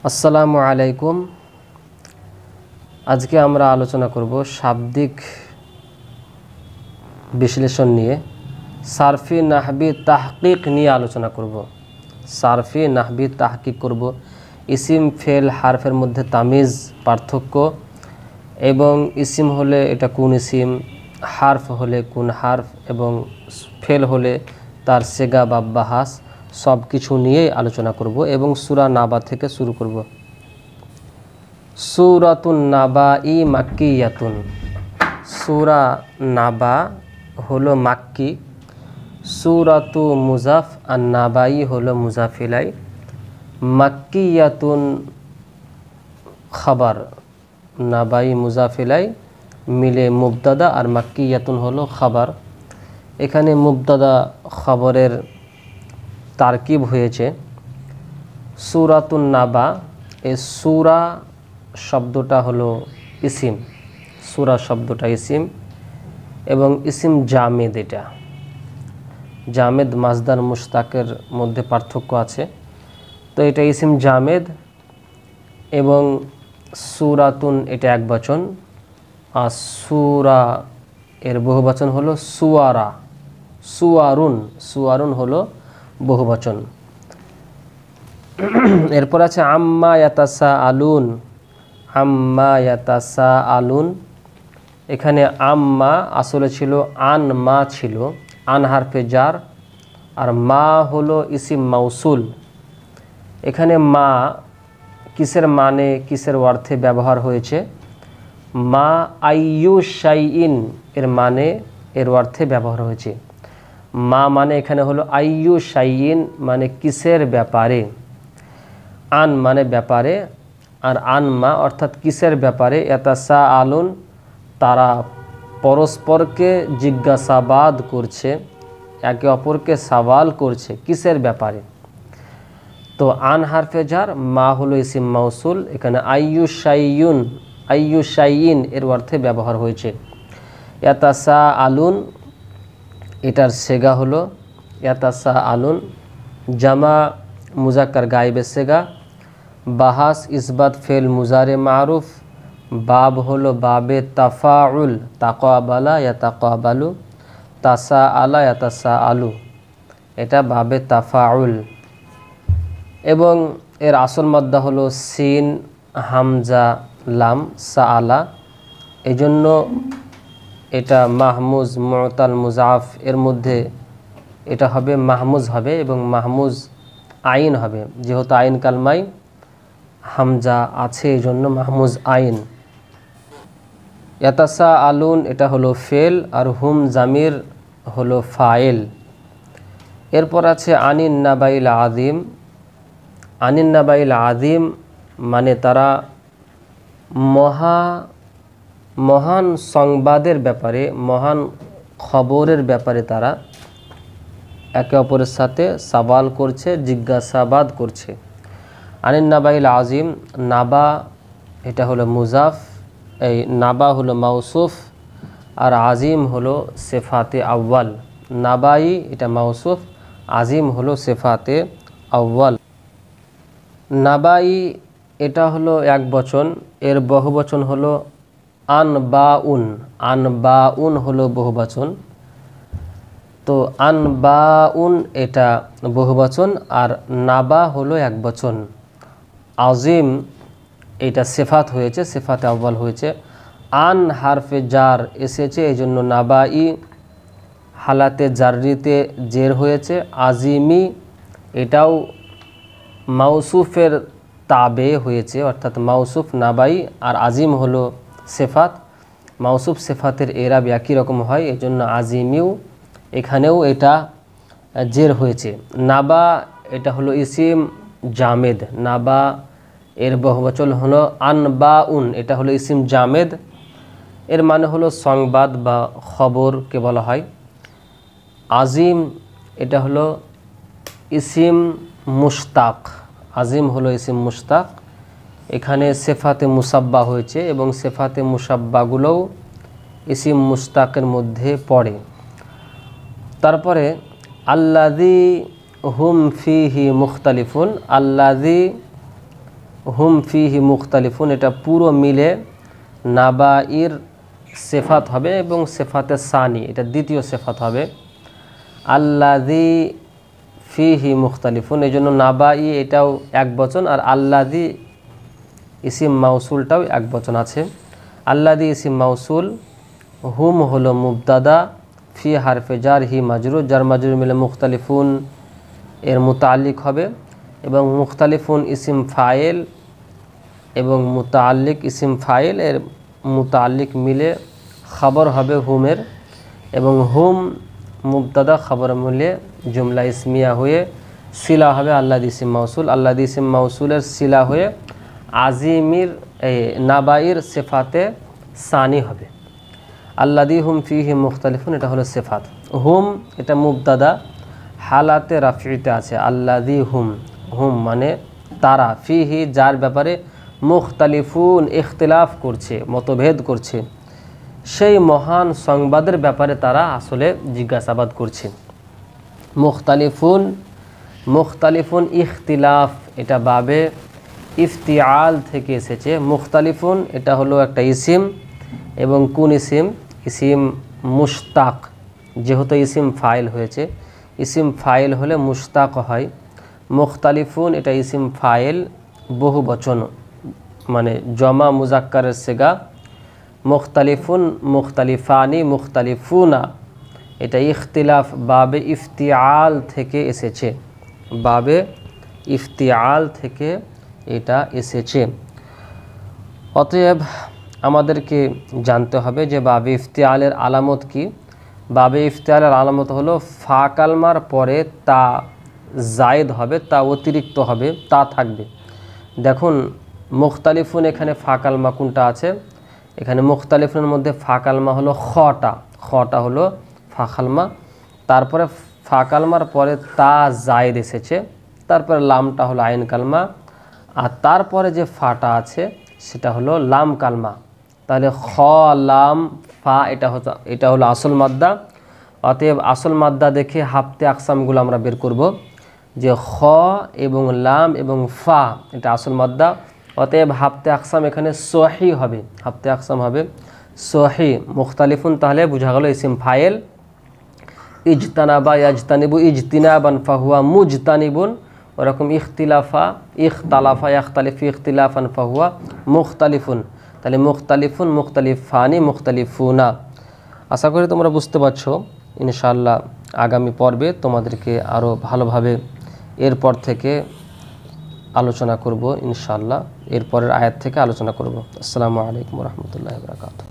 আসসালামু আলাইকুম। আজকে আমরা আলোচনা করব শাব্দিক বিশ্লেষণ নিয়ে। সারফি নাহবি তাহকিক নিয়ে আলোচনা করব। সারফি নাহবি তাহকিক করব, ইসিম ফেল হারফের মধ্যে তামিজ পার্থক্য, এবং ইসিম হলে এটা কোন ইসিম, হারফ হলে কোন হারফ, এবং ফেল হলে তার সেগা বা বাহাস, সব কিছু নিয়েই আলোচনা করব এবং সূরা নাবা থেকে শুরু করব। সূরাতুন নাবাই মাক্কিয়াতুন। সূরা নাবা হলো মাক্কি। সূরাতু মুজাফ আর নাবাই হলো মুজাফিলাই। মাক্কিয়াতুন খাবার, নাবাই মুজাফিলাই মিলে মুবতাদা, আর মাক্কিয়াতুন হলো খাবার। এখানে মুবতাদা খবরের তারকিব হয়েছে। সূরাতুন নাবা, এই সূরা শব্দটা হলো ইসিম, সূরা শব্দটা ইসিম এবং ইসিম জামেদ। এটা জামেদ মাজদার মুশতাকের মধ্যে পার্থক্য আছে, তো এটা ইসিম জামেদ। এবং সূরাতুন এটা এক বচন, আর সূরা এর বহুবচন হলো সুয়ারা, সুয়ারুন, সুয়ারুন হলো বহুবচন। এরপর আছে আম্মা ইয়াতাসা আলুন। আম্মা ইয়াতাসা আলুন, এখানে আম্মা আসলে ছিল আন মা ছিল, আন হারফে জার, আর মা হলো ইসিম মাউসুল। এখানে মা কিসের মানে কিসের অর্থে ব্যবহার হয়েছে? মা আইয়ু শাইইন এর মানে এর অর্থে ব্যবহার হয়েছে। মা মানে এখানে হলো আইয়ু শাইইন মানে কিসের ব্যাপারে, আন মানে ব্যাপারে, আর আনমা অর্থাৎ কিসের ব্যাপারে। ইয়াতাসা আলুন তারা পরস্পরকে জিজ্ঞাসাবাদ করছে, একে অপরকে সওয়াল করছে কিসের ব্যাপারে। তো আন হারফে জার, মা হলো ইসিম মাউসুল, এখানে আইয়ু শাইয়ুন, আইয়ু শাইইন এর অর্থে ব্যবহার হয়েছে। ইয়াতাসা আলুন এটার সেগা হলো ইয়াতাসা আলুন, জামা মুজাক্কার গায়েবের সেগা। বাহাস ইসবাত ফেল মুজারে মারুফ, বাব হলো বাবে তাফাউল, তাকাবালা ইয়াতাকাবালু, তাসা আলা ইয়াতাসা আলু, এটা বাবে তাফাউল। এবং এর আসল মাদ্দা হলো সিন হামজা লাম সাআলা, এই জন্য এটা মাহমুজ মুতাল মুজাফ এর মধ্যে এটা হবে মাহমুজ হবে, এবং মাহমুজ আইন হবে, যেহেতু আইন কালমাই হামজা আছে এই জন্য মাহমুজ আইন। ইয়াতাসা আলুন এটা হলো ফেল, আর হুম জামির হলো ফাইল। এরপর আছে আনিন নাবাইল আযীম। আনিন নাবাইল আযীম মানে তারা মহান সংবাদের ব্যাপারে, মহান খবরের ব্যাপারে তারা একে অপরের সাথে সওয়াল করছে, জিজ্ঞাসাবাদ করছে। আনিন নাবাইল আযীম, নাবা এটা হলো মুজাফ, এই নাবা হলো মাউসুফ, আর আজিম হলো সিফাতে আউয়াল। নাবাই এটা মাউসুফ, আজিম হলো সিফাতে আউয়াল। নাবাই এটা হলো এক বচন, এর বহুবচন হলো আনবাউন, আনবাউন হলো বহুবচন। তো আনবাউন এটা বহুবচন, আর নাবা হলো এক বচন। আজিম এটা সিফাত হয়েছে, সিফাতে আউয়াল হয়েছে। আন হারফে জার এসেছে, এই জন্য নাবাই হালাতে জাররিতে জের হয়েছে। আজিমি এটাও মাউসুফের তাবে হয়েছে, অর্থাৎ মাউসুফ নাবাই আর আজিম হলো সিফাত। মাউসুফ সিফাতের এরাব একই রকম হয়, এই জন্য আজিমিও এখানেও এটা জের হয়েছে। নাবা এটা হলো ইসিম জামেদ, নাবা এর বহুবচন হলো আনবাউন, এটা হলো ইসিম জামেদ, এর মানে হলো সংবাদ বা খবরকে বলা হয়। আজিম এটা হলো ইসিম মুশতাক, আজিম হলো ইসিম মুশতাক, এখানে সিফাতে মুসাব্বা হয়েছে এবং সিফাতে মুসাব্বাগুলোও ইসিম মুশতাকের মধ্যে পড়ে। তারপরে আল্লাযী হুম ফিহি মুখতালিফুন, আল্লাযী হুম ফিহি মুখতালিফুন, এটা পুরো মিলে নাবাইর সেফাত হবে এবং সেফাতে সানি এটা দ্বিতীয় সেফাত হবে। আল্লাযী ফিহি মুখতালিফুন, এই জন্য নাবাই এটাও এক বচন, আর আল্লাযী ইসিম মাউসুলটাও এক বচন আছে। আল্লাযী ইসিম মাউসুল, হুম হলো মুবতাদা, ফি হারফে জার, হি মাজরুর, জার মাজরুর মিলে মুখতালিফুন এর মুতাআল্লিক হবে, এবং মুখতালিফুন ইসিম ফাইল এবং মুতাআল্লিক ইসিম ফাইল এর মুতাআল্লিক মিলে খবর হবে হুমের, এবং হুম মুবতাদা খবর মিলে জুমলা ইসমিয়া হয়ে সিলা হবে আল্লাযী ইসিম মাউসুল। আল্লাযী ইসিম মাউসুলের সিলা হয়ে আজিমির নাবাইর সিফাতে সানি হবে। আল্লাযী হুম ফিহি মুখতালিফুন এটা হলো সিফাত। হুম এটা মুবতাদা, হালাতে রাফিতে আছে। আল্লাযী হুম, হুম মানে তারা, ফিহি যার ব্যাপারে, মুখতালিফুন ইখতিলাফ করছে, মতভেদ করছে, সেই মহান সংবাদের ব্যাপারে তারা আসলে জিজ্ঞাসাবাদ করছে। মুখতালিফুন, মুখতালিফুন ইখতিলাফ এটা বাবে ইফতিআল থেকে এসেছে। মুখতালিফুন এটা হলো একটা ইসিম, এবং কোন ইসিম? ইসিম মুশতাক, যেহেতু ইসিম ফাইল হয়েছে, ইসিম ফাইল হলে মুশতাক হয়। মুখতালিফুন এটা ইসিম ফাইল বহু বচন, মানে জমা মুজাক্কারের সেগা। মুখতালিফুন, মুখতালিফানি, মুখতালিফুনা এটা ইখতিলাফ বাবে ইফতিআল থেকে এসেছে, বাবে ইফতিআল থেকে এটা এসেছে। অতএব আমাদেরকে জানতে হবে যে বাবে ইফতিআলের আলামত কি। বাবে ইফতিআলের আলামত হলো ফা কালমার পরে তা জায়েদ হবে, তা অতিরিক্ত হবে, তা থাকবে। দেখুন মুখতালিফুন এখানে ফা কালমা কোনটা আছে? এখানে মুখতালিফুনের মধ্যে ফা কালমা হলো খটা, খটা হলো ফা কালমা, তারপরে ফা কালমার পরে তা জায়েদ এসেছে, তারপরে লামটা হলো আইন কালমা, আর তারপরে যে ফাটা আছে সেটা হলো লাম কালমা। তাহলে খ লাম ফা এটা হলো আসল মাদ্দা। অতএব আসল মাদ্দা দেখে হাফতে আকসামগুলো আমরা বের করব, যে খ এবং লাম এবং ফা এটা আসল মাদ্দা। অতএব হাফতে আকসাম এখানে সহি হবে, হাফতে আকসাম হবে সহি। মুখতালিফুন তাহলে বোঝা গেল ইসিম ফাইল। ইজতানাবা ইয়াজতানিবু ইজতিনাবান ফাহুয়া মুজতানিবুন, ওরকম ইখতিলাফা ইখতালাফা ইয়াখতালিফু ইখতিলাফান ফাহুয়া মুখতালিফুন। তাহলে মুখতালিফুন, মুখতালিফানি, মুখতালিফুনা। আশা করি তোমরা বুঝতে পারছো। ইনশাআল্লাহ আগামী পর্বে তোমাদেরকে আরও ভালোভাবে এরপর থেকে আলোচনা করব। ইনশাআল্লাহ এরপরের আয়াত থেকে আলোচনা করব। আসসালামু আলাইকুম ওয়া রাহমাতুল্লাহি ওয়া বারাকাতুহু।